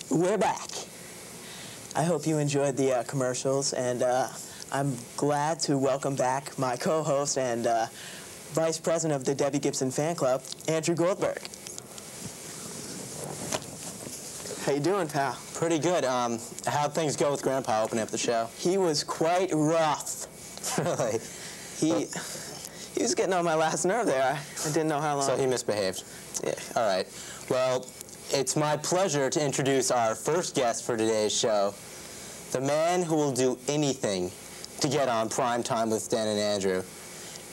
We're back. I hope you enjoyed the commercials, and I'm glad to welcome back my co-host and Vice President of the Debbie Gibson Fan Club, Andrew Goldberg. How you doing, pal? Pretty good. How'd things go with Grandpa opening up the show? He was quite rough. Really? He was getting on my last nerve there. I didn't know how long. So he misbehaved? Yeah. All right. Well, it's my pleasure to introduce our first guest for today's show, the man who will do anything to get on Prime Time with Dan and Andrew,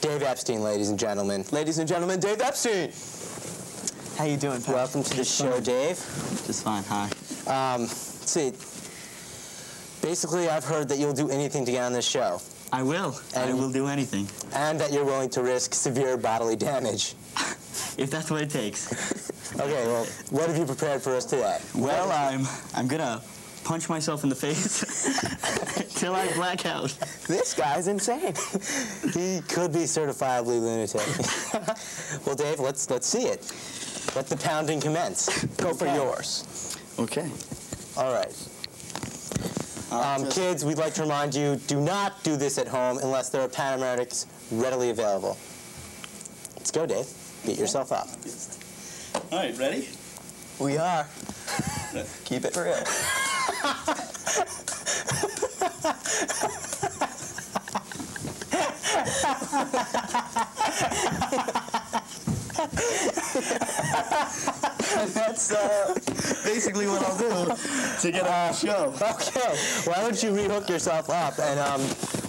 Dave Epstein, ladies and gentlemen. Ladies and gentlemen, Dave Epstein. How you doing, pal? Welcome to the show, Dave. Just fine, hi. Let's see. Basically, I've heard that you'll do anything to get on this show. I will. I will do anything. And that you're willing to risk severe bodily damage. If that's what it takes. Okay, well, what have you prepared for us today? Well, I'm gonna punch myself in the face till I black out. This guy's insane. He could be certifiably lunatic. Well, Dave, let's see it. Let the pounding commence. Go for yours. Okay. All right. Kids, we'd like to remind you, do not do this at home unless there are paramedics readily available. Let's go, Dave. Beat yourself up. All right, ready? We are. Keep it real. That's basically what I'll do to get on the show. Okay, why don't you rehook yourself up, and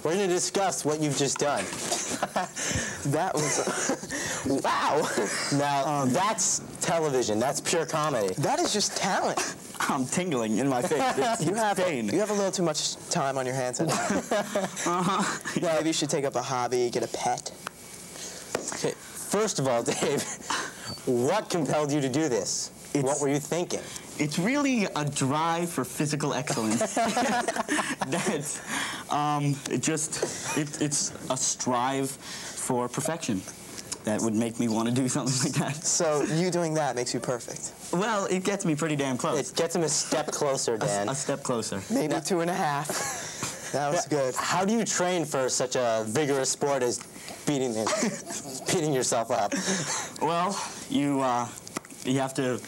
we're going to discuss what you've just done. That was... wow. Now, that's television. That's pure comedy. That is just talent. I'm tingling in my face. You have pain. You have a little too much time on your hands. Yeah, maybe you should take up a hobby, get a pet. Okay, first of all, Dave, what compelled you to do this? What were you thinking? It's really a drive for physical excellence. That's, it's a strive for perfection that would make me want to do something like that. So you doing that makes you perfect. Well, it gets me pretty damn close. It gets him a step closer, Dan. A step closer. Maybe 2.5. That was good. How do you train for such a vigorous sport as beating yourself up? Well, you have to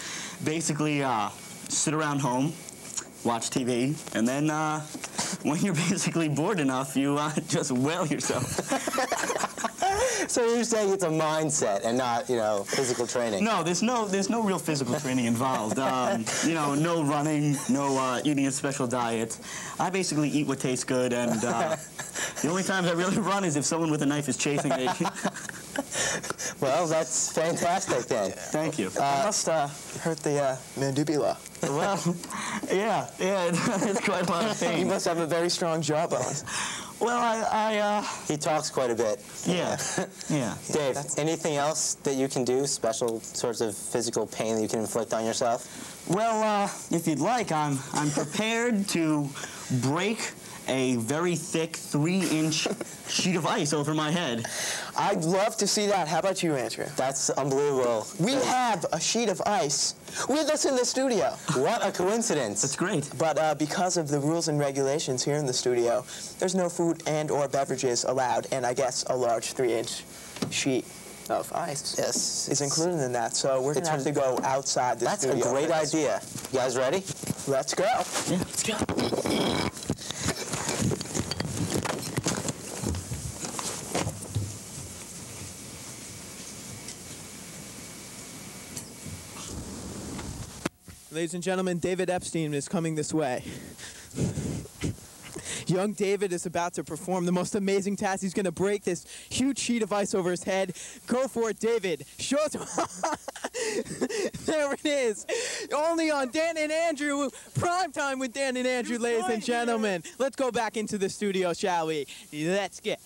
basically sit around home, watch TV, and then when you're basically bored enough, you just whale yourself. So you're saying it's a mindset and not, you know, physical training? No, there's no real physical training involved. You know, no running, no eating a special diet. I basically eat what tastes good, and the only times I really run is if someone with a knife is chasing me. Well, that's fantastic then. Thank you. That must hurt the mandibula. Well, yeah, it's quite a lot of pain. You must have a very strong jawbone. Well, He talks quite a bit. yeah, yeah. Dave, anything else that you can do, special sorts of physical pain that you can inflict on yourself? Well, if you'd like, I'm prepared to break a very thick 3-inch sheet of ice over my head. I'd love to see that. How about you, Andrew? That's unbelievable. We have a sheet of ice with us in the studio. What a coincidence. That's great. But because of the rules and regulations here in the studio, there's no food and or beverages allowed, and I guess a large 3-inch sheet of ice is included in that. So we're going to have to go outside the studio. That's a great idea. You guys ready? Let's go. Yeah, let's go. Ladies and gentlemen, David Epstein is coming this way. Young David is about to perform the most amazing task. He's going to break this huge sheet of ice over his head. Go for it, David. Show it to him. There it is. Only on Dan and Andrew. Prime time with Dan and Andrew, ladies and gentlemen. Let's go back into the studio, shall we? Let's get...